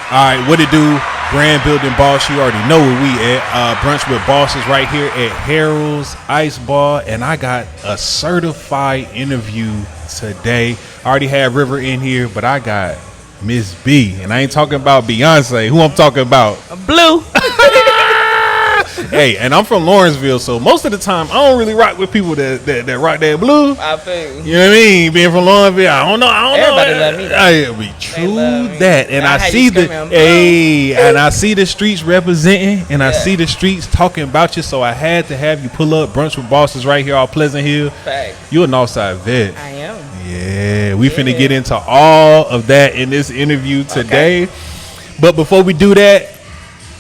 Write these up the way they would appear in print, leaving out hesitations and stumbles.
All right, what it do? Brand building boss. You already know where we at. Brunch with Bosses right here at Harold's Ice Bar, and I got a certified interview today. I already had River in here, but I got Miss B, and I ain't talking about Beyonce. Who I'm talking about? Blue. Hey, and I'm from Lawrenceville, so most of the time I don't really rock with people that rock that blue. I feel You know what I mean? Being from Lawrenceville, I don't know. Everybody love me, though. I be true that, and I had see you the screaming, and I see the streets representing, and I see the streets talking about you. So I had to have you pull up Brunch with Bosses right here, off Pleasant Hill. Fact. You a Northside vet. I am. Yeah, we finna get into all of that in this interview today. Okay. But before we do that,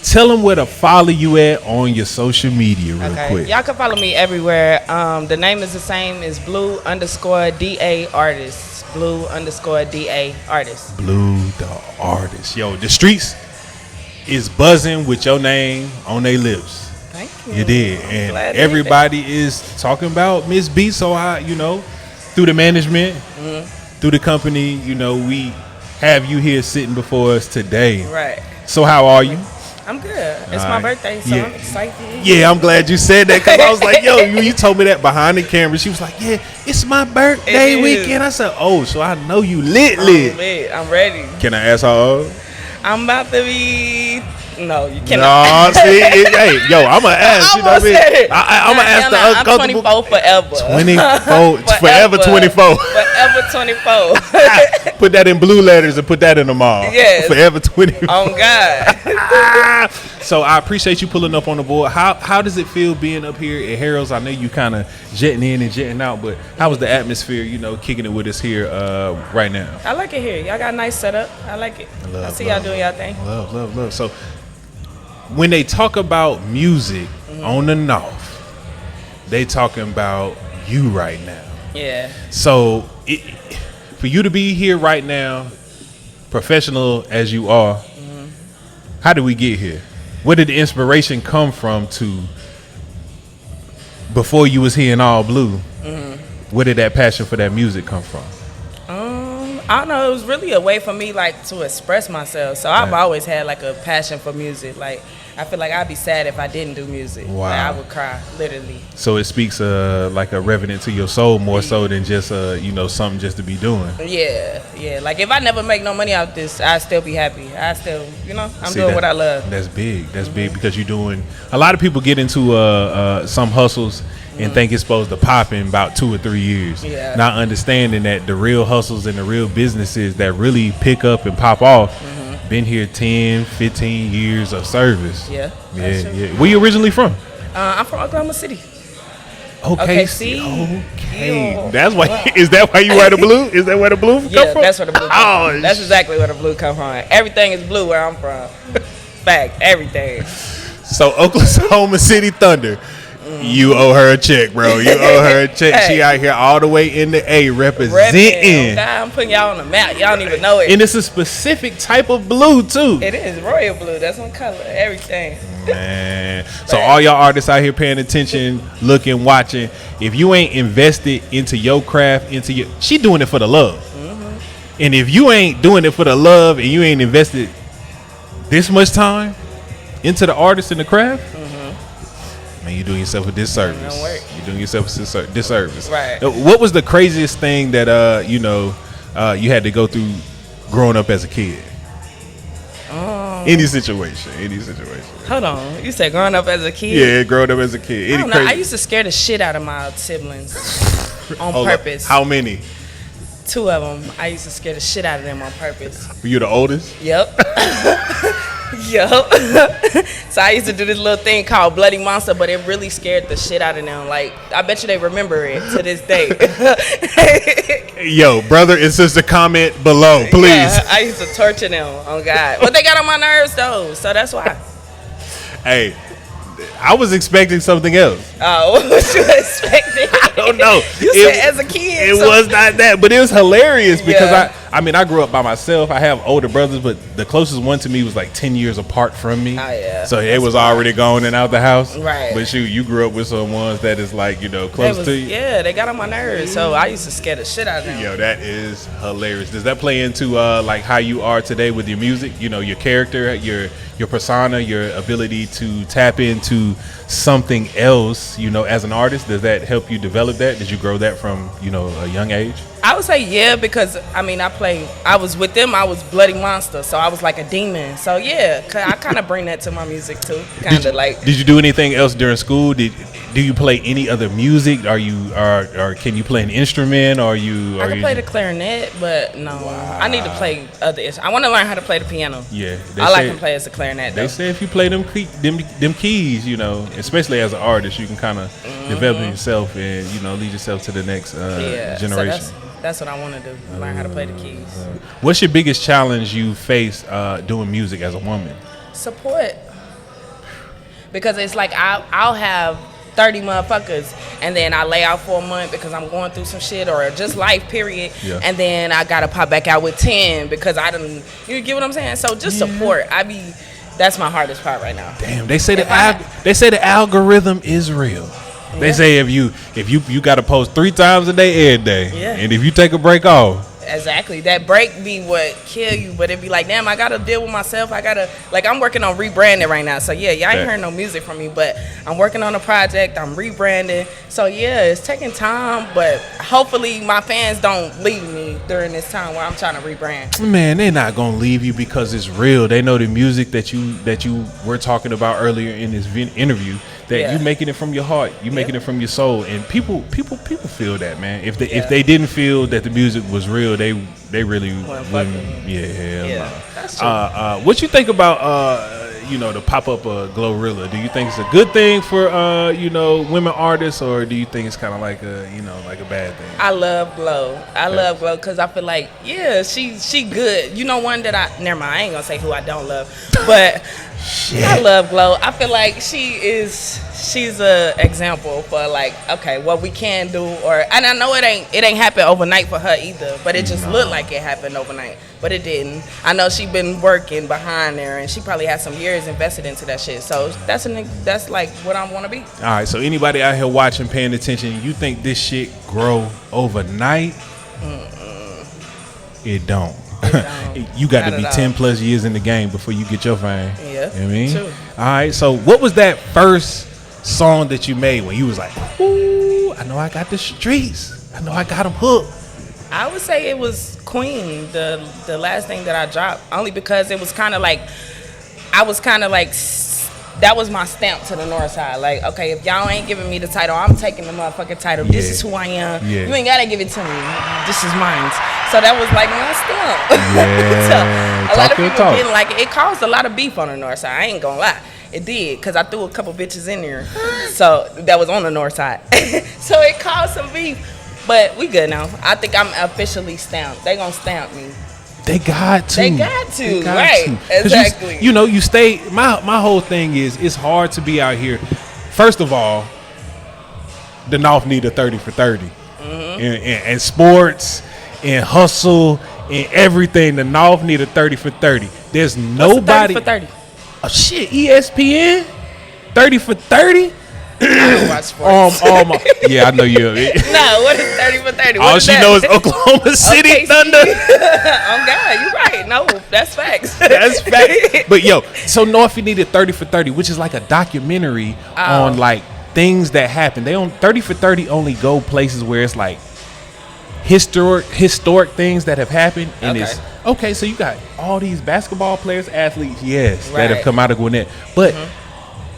tell them where to follow you at on your social media real quick. Y'all can follow me everywhere. The name is the same as Blue_DA Artist. Blue_DA Artist. Blue the Artist. Yo, the streets is buzzing with your name on their lips. Thank you. You did. And everybody is talking about Miss B. So through the management, through the company, we have you here sitting before us today. Right. So how are you? I'm good. It's my birthday, so I'm excited. Yeah, I'm glad you said that, because I was like, yo, you told me that behind the camera. She was like, yeah, it's my birthday weekend. I said, oh, so I know you lit. I'm ready. Can I ask how old? I'm about to be... No, you cannot. No, see, hey, yo, I'm going to ask. You know what I mean? I'm going to ask the uncomfortable. I'm 24 forever. 24, forever 24. Forever 24. Put that in blue letters and put that in the mall. Yes. Forever 24. Oh, God. So I appreciate you pulling up on the board. How does it feel being up here at Harold's? I know you kind of jetting in and jetting out, but how was the atmosphere, kicking it with us here right now? I like it here. Y'all got a nice setup. I like it. I see y'all doing y'all thing. Love. So when they talk about music on the North, they talking about you right now. Yeah. So for you to be here right now, professional as you are, how did we get here? Where did the inspiration come from before you was here in all blue? Where did that passion for that music come from? I don't know. It was really a way for me to express myself. So I've always had a passion for music. I feel like I'd be sad if I didn't do music. Wow. I would cry, literally. So it speaks like a revenant to your soul more so than just something just to be doing. Yeah. If I never make no money out this, I'd still be happy. I still, I'm doing what I love. That's big. That's big, because you're doing. A lot of people get into some hustles and think it's supposed to pop in about 2 or 3 years. Yeah. Not understanding that the real hustles and the real businesses that really pick up and pop off been here 10, 15 years of service. Yeah. Where you originally from? I'm from Oklahoma City. Okay. Yeah. That's why. Is that why you wear the blue? Is that where the blue come from? Yeah, that's where the blue come from. That's exactly where the blue come from. Everything is blue where I'm from. Fact, everything. So Oklahoma City Thunder. You owe her a check, bro. You owe her a check. Hey. She out here all the way in the A representing. God, I'm putting y'all on the map. Y'all don't even know it. And it's a specific type of blue too. It is royal blue. That's one color. Everything. Man. So all y'all artists out here paying attention, looking, watching. If you ain't invested into your craft, she doing it for the love. And if you ain't doing it for the love and you ain't invested this much time into the artist and the craft, man, you're doing yourself a disservice. You're doing yourself a disservice. Right. What was the craziest thing that you had to go through growing up as a kid? Any situation. Hold on. You said growing up as a kid? Yeah, growing up as a kid. I don't know. I used to scare the shit out of my siblings on purpose. How many? 2 of them. I used to scare the shit out of them on purpose. Were you the oldest? Yep. So I used to do this little thing called Bloody Monster, but it really scared the shit out of them. I bet you they remember it to this day. Yo, brother and sister, comment below, please. Yeah, I used to torture them. Oh God, but they got on my nerves though, so that's why. Hey, I was expecting something else. Oh, what was you expecting? I don't know. You said as a kid. It was not that, but it was hilarious because I I mean, I grew up by myself. I have older brothers, but the closest one to me was like 10 years apart from me. Oh, yeah. So they was already gone and out the house. Right. But you grew up with some ones that is like, close to you. Yeah, they got on my nerves. So I used to scare the shit out of them. Yo, that is hilarious. Does that play into like how you are today with your music? Your character, your persona, your ability to tap into something else, as an artist? Does that help you develop that? Did you grow that from, a young age? I would say yeah, because I was with them, I was Bloody Monster, so I was like a demon. So yeah, I kind of bring that to my music too. Did you do anything else during school? Do you play any other music? Or can you play an instrument? I can play the clarinet, but no, wow. I need to play other instruments. I want to learn how to play the piano. Yeah, I like to play as a clarinet. They say if you play them keys, especially as an artist, you can kind of develop yourself and lead yourself to the next generation. So that's what I want to do. Learn how to play the keys. What's your biggest challenge you face doing music as a woman? Support. Because it's like I'll have 30 motherfuckers and then I lay out for a month because I'm going through some shit or just life period. Yeah. And then I gotta pop back out with 10 because you get what I'm saying? So just support. That's my hardest part right now. Damn, they say the algorithm is real. Yeah. They say if you got to post 3 times a day every day, and if you take a break off. Exactly. That break be what kill you, but it be like, damn, I gotta deal with myself. I'm working on rebranding right now. So yeah, y'all ain't heard no music from me, but I'm working on a project. I'm rebranding. So yeah, it's taking time, but hopefully my fans don't leave me during this time where I'm trying to rebrand. Man, they're not gonna leave you because it's real. They know the music that you were talking about earlier in this interview. That you making it from your heart, you making it from your soul, and people feel that, man. If they didn't feel that the music was real, they really wouldn't. Yeah. That's true. What you think about the pop up Glorilla? Do you think it's a good thing for women artists, or do you think it's kind of like a bad thing? I love Glow. Love Glow because I feel like she good. One that never mind. I ain't gonna say who I don't love, but. Shit. I love Glow. I feel like she's a example for what we can do, and I know it ain't happened overnight for her either, but it just looked like it happened overnight, but it didn't. I know she been working behind there, and she probably had some years invested into that shit. So that's like what I want to be. All right. So anybody out here watching, paying attention, you think this shit grow overnight? It don't. You got to be 10 plus years in the game before you get your fame. Yeah. You know what I mean? True. All right. So what was that first song that you made when you was like, ooh, I know I got the streets. I know I got them hooked? I would say it was Queen, the last thing that I dropped, only because it was kind of like, that was my stamp to the north side. Like, okay, if y'all ain't giving me the title, I'm taking the motherfucking title. Yeah. This is who I am. Yeah. You ain't got to give it to me. This is mine. So that was like my stamp. Yeah. So a lot of people didn't like it. It caused a lot of beef on the north side. I ain't going to lie. It did, because I threw a couple bitches in there. So that was on the north side. So it caused some beef. But we good now. I think I'm officially stamped. They going to stamp me. They got to. Right. Exactly. You stay. My whole thing is it's hard to be out here. First of all, the North need a 30 for 30. And sports and hustle and everything. The North need a 30 for 30. There's nobody. 30 for 30? Oh, shit. ESPN? 30 for 30? I don't watch sports. Yeah, I know you. No, what is 30 for 30? All she knows is Oklahoma City Thunder. Oh God, you're right. No, that's facts. That's facts. But so North needed 30 for 30, which is like a documentary on like things that happen. They on 30 for 30 only go places where it's like historic things that have happened, and it's okay. So you got all these basketball players, athletes, that have come out of Gwinnett, but.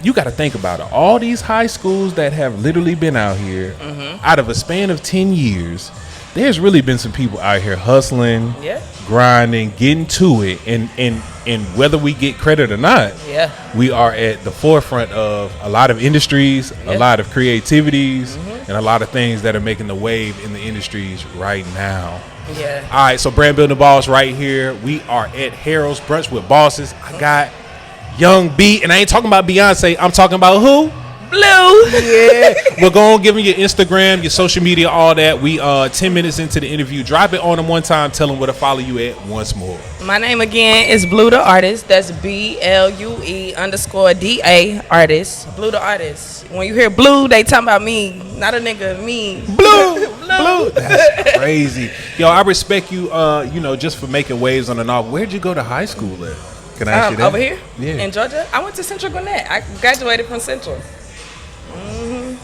You got to think about it. All these high schools that have literally been out here, out of a span of 10 years, there's really been some people out here hustling, grinding, getting to it, and whether we get credit or not, we are at the forefront of a lot of industries, a lot of creativities, and a lot of things that are making the wave in the industries right now. Yeah. All right, so Brand Building Boss right here. We are at Harold's Brunch with Bosses. I got Young B, and I ain't talking about Beyonce. I'm talking about who? Blue. Yeah. Well, go on, give me your Instagram, your social media, all that. We 10 minutes into the interview. Drop it on them one time. Tell them where to follow you at once more. My name again is Blue the Artist. That's BLUE_DA Artist. Blue the Artist. When you hear Blue, they talking about me, not a nigga, me. Blue. Blue. That's crazy. Yo, I respect you, just for making waves on the knob. Where'd you go to high school at? Can I ask you that? Over here? Yeah. In Georgia? I went to Central Gwinnett. I graduated from Central.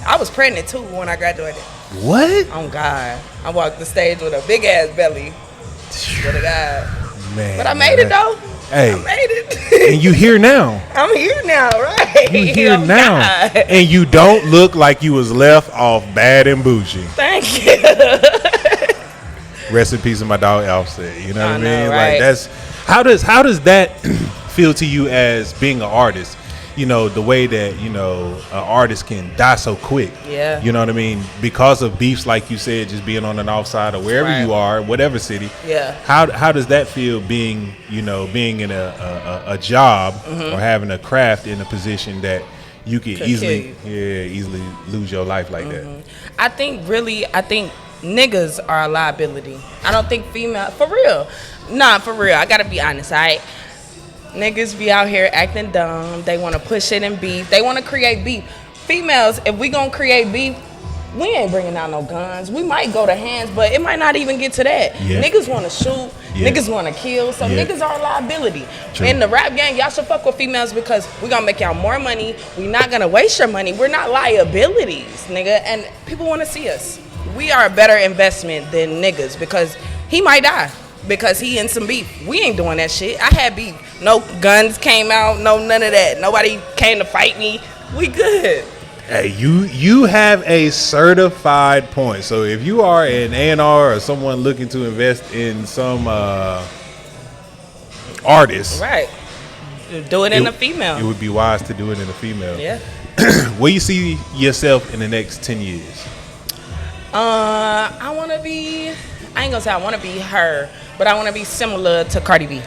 I was pregnant too when I graduated. What? Oh God. I walked the stage with a big ass belly. Swear to God. Man. But I made it though. Hey. I made it. And you here now. I'm here now, right? You here Oh, now. God. And you don't look like you was left off bad and bougie. Thank you. Rest in peace of my dog Offset. You know what I mean? know, Like right? that's how does that feel to you as being an artist? You know, the way that, an artist can die so quick. Yeah. You know what I mean? Because of beefs, like you said, just being on the north side or wherever Right. you are, whatever city. Yeah. How does that feel being in a job or having a craft in a position that you could easily lose your life like that? I think niggas are a liability. I don't think female, for real. Nah, for real. I gotta be honest, alright? Niggas be out here acting dumb. They want to push it in beef. They want to create beef. Females, if we gonna create beef, we ain't bringing out no guns. We might go to hands, but it might not even get to that. Yeah. Niggas want to shoot. Yeah. Niggas want to kill. So Yeah. niggas are a liability. True. In the rap game, y'all should fuck with females because we gonna make y'all more money. We not gonna waste your money. We're not liabilities, nigga. And people want to see us. We are a better investment than niggas because he might die because he in some beef. We ain't doing that shit. I had beef. No guns came out. No none of that. Nobody came to fight me. We good. Hey, you have a certified point. So if you are an A&R or someone looking to invest in some artist, Right. Do it in a female. it would be wise to do it in a female. Yeah. Where you see yourself in the next 10 years? I want to be, I ain't gonna say I want to be her, but I want to be similar to Cardi B.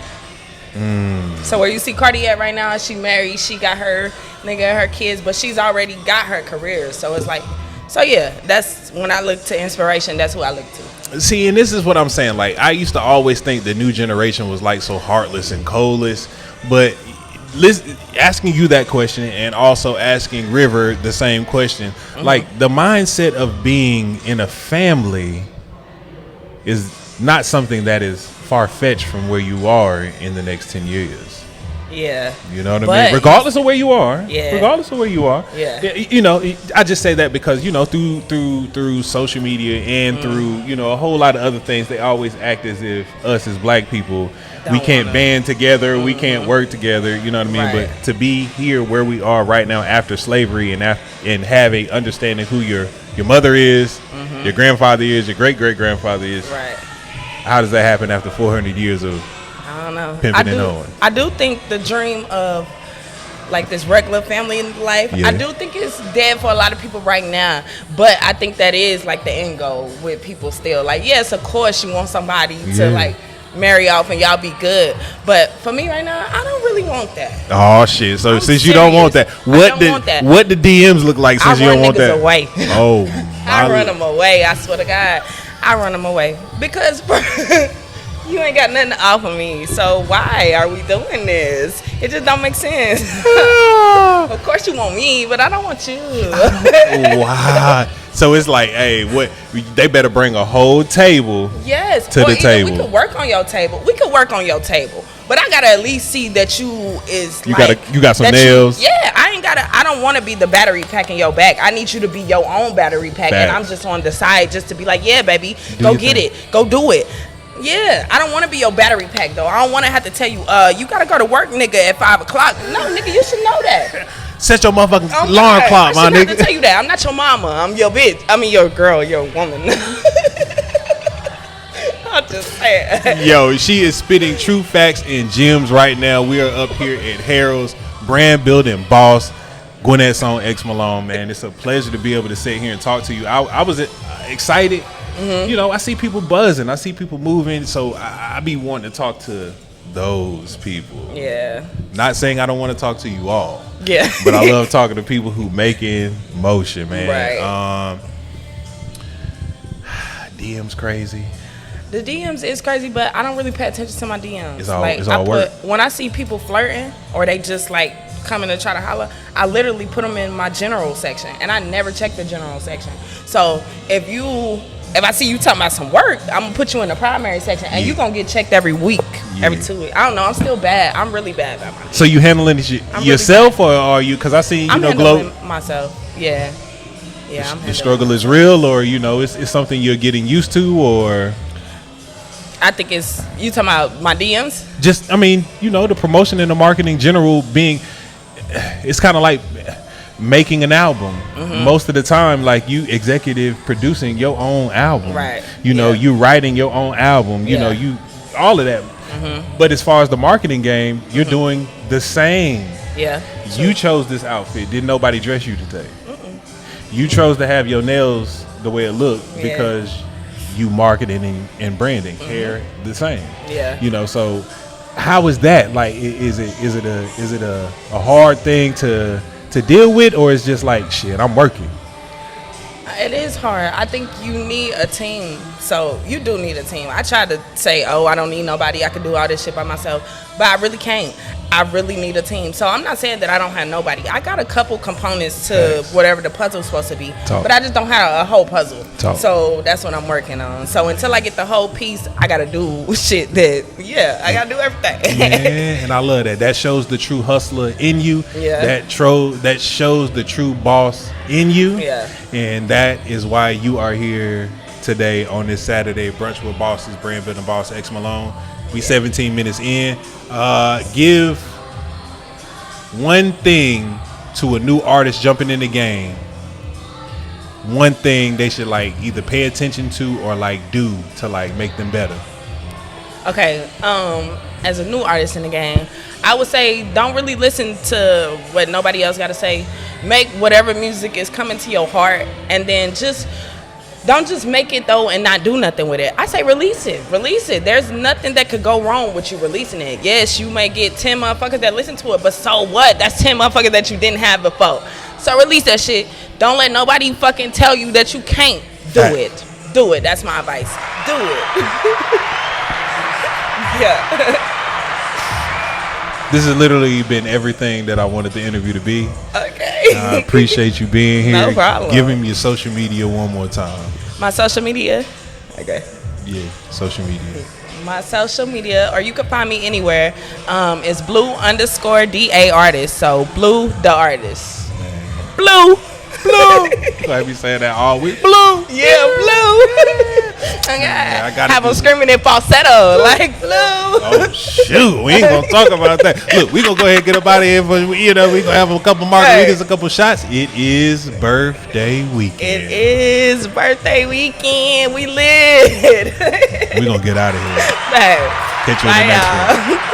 So where you see Cardi at right now, she married, she got her nigga, her kids, but she's already got her career. So it's like, so yeah, that's when I look to inspiration, that's who I look to. See, and this is what I'm saying. Like, I used to always think the new generation was like so heartless and coldless, but asking you that question and also asking River the same question, like the mindset of being in a family is not something that is far-fetched from where you are in the next 10 years. Yeah. You know what I But- mean? Regardless of where you are. Yeah. Regardless of where you are. Yeah. I just say that because, through social media and through, a whole lot of other things, they always act as if us as black people, we Don't can't wanna- band together, we can't work together, you know what I mean? Right. But to be here where we are right now after slavery and have a understanding who your mother is, your grandfather is, your great-great-grandfather is, Right. how does that happen after 400 years of I don't know. Pimping and hoeing. I do think the dream of like this regular family life, Yeah. I do think it's dead for a lot of people right now. But I think that is like the end goal with people still. Like, yes, of course you want somebody Yeah. to like marry off and y'all be good. But for me right now, I don't really want that. Oh shit! So I'm since you don't want serious. that, I don't want that. what the DMs look like since I you run don't want niggas that? away. Oh, I my run them away. I swear to God, I run them away because you ain't got nothing to offer me. So why are we doing this? It just don't make sense. Of course you want me, but I don't want you. Wow. So it's like, hey, what? They better bring a whole table. Yes. To or the either table. We could work on your table. We could work on your table. But I gotta at least see that you is You like got some that nails. Yeah, I don't want to be the battery pack in your back. I need you to be your own battery pack, and I'm Facts. just on the side just to be like, yeah, baby, Do go your get thing. it, go do it. Yeah, I don't want to be your battery pack though. I don't want to have to tell you, you gotta go to work, nigga, at 5 o'clock. No, nigga, you should know that. Set your motherfucking Oh, alarm God, clock, my I shouldn't have to nigga. tell you that. I'm not your mama. I'm your bitch. I mean, your girl, your woman. I'm just saying. Yo, she is spitting true facts and gems right now. We are up here at Harold's brand building boss, Gwinnett Song X Malone, man. It's a pleasure to be able to sit here and talk to you. I was excited. I see people buzzing. I see people moving. So I be wanting to talk to those people. Yeah. Not saying I don't want to talk to you all. Yeah. But I love talking to people who making motion, man. Right. DM's crazy. The DMs is crazy, but I don't really pay attention to my DMs. It's all work. When I see people flirting or they just like coming to try to holler, I literally put them in my general section, and I never check the general section. So if I see you talking about some work, I'm gonna put you in the primary section, and you gonna get checked every week, every 2 weeks. I don't know. I'm still bad. I'm really bad about my DMs. So you handling it yourself, or are you? Because I seen I'm Glow. handling myself. Yeah. Yeah. The struggle is real, or it's something you're getting used to, or. I think it's you talking about my DMs. Just, the promotion and the marketing in general being, it's kind of like making an album. Mm-hmm. Most of the time, like you executive producing your own album. Right. You writing your own album. You all of that. Mm-hmm. But as far as the marketing game, you're doing the same. Yeah. You chose this outfit. Didn't nobody dress you today? You chose to have your nails the way it looked because you marketing and branding. Hair the same. Yeah. So how is that? Like, is it a hard thing to deal with, or it's just like shit? I'm working. It is hard. I think you need a team. So you do need a team. I tried to say, I don't need nobody. I can do all this shit by myself, but I really can't. I really need a team. So I'm not saying that I don't have nobody. I got a couple components to whatever the puzzle's supposed to be, but I just don't have a whole puzzle. So that's what I'm working on. So until I get the whole piece, I gotta do shit I gotta do everything. Yeah, and I love that. That shows the true hustler in you. Yeah. That shows the true boss in you. Yeah. And that is why you are here today on this Saturday brunch with bosses, Brand Building Boss X Malone. We 17 minutes in. Give one thing to a new artist jumping in the game. One thing they should like either pay attention to or like do to like make them better. Okay, as a new artist in the game, I would say don't really listen to what nobody else got to say. Make whatever music is coming to your heart, and then don't just make it though and not do nothing with it. I say release it. There's nothing that could go wrong with you releasing it. Yes, you may get 10 motherfuckers that listen to it, but so what? That's 10 motherfuckers that you didn't have before. So release that shit. Don't let nobody fucking tell you that you can't do it. Do it. That's my advice. Do it. Yeah. This has literally been everything that I wanted the interview to be. Okay. I appreciate you being here. No problem. Give him your social media one more time. My social media? Okay. Yeah, social media. My social media, or you can find me anywhere, is blue_DA artist. So Blue the artist. Man. Blue. I be saying that all week. Blue. Yeah, blue. Okay. Yeah, I gotta have them screaming in falsetto, like blue. Oh shoot, we ain't gonna talk about that. Look, we gonna go ahead and get up out of here. But we gonna have a couple margaritas, a couple shots. It is birthday weekend. It is birthday weekend. We lit. We gonna get out of here. Hey. Catch you in the next one.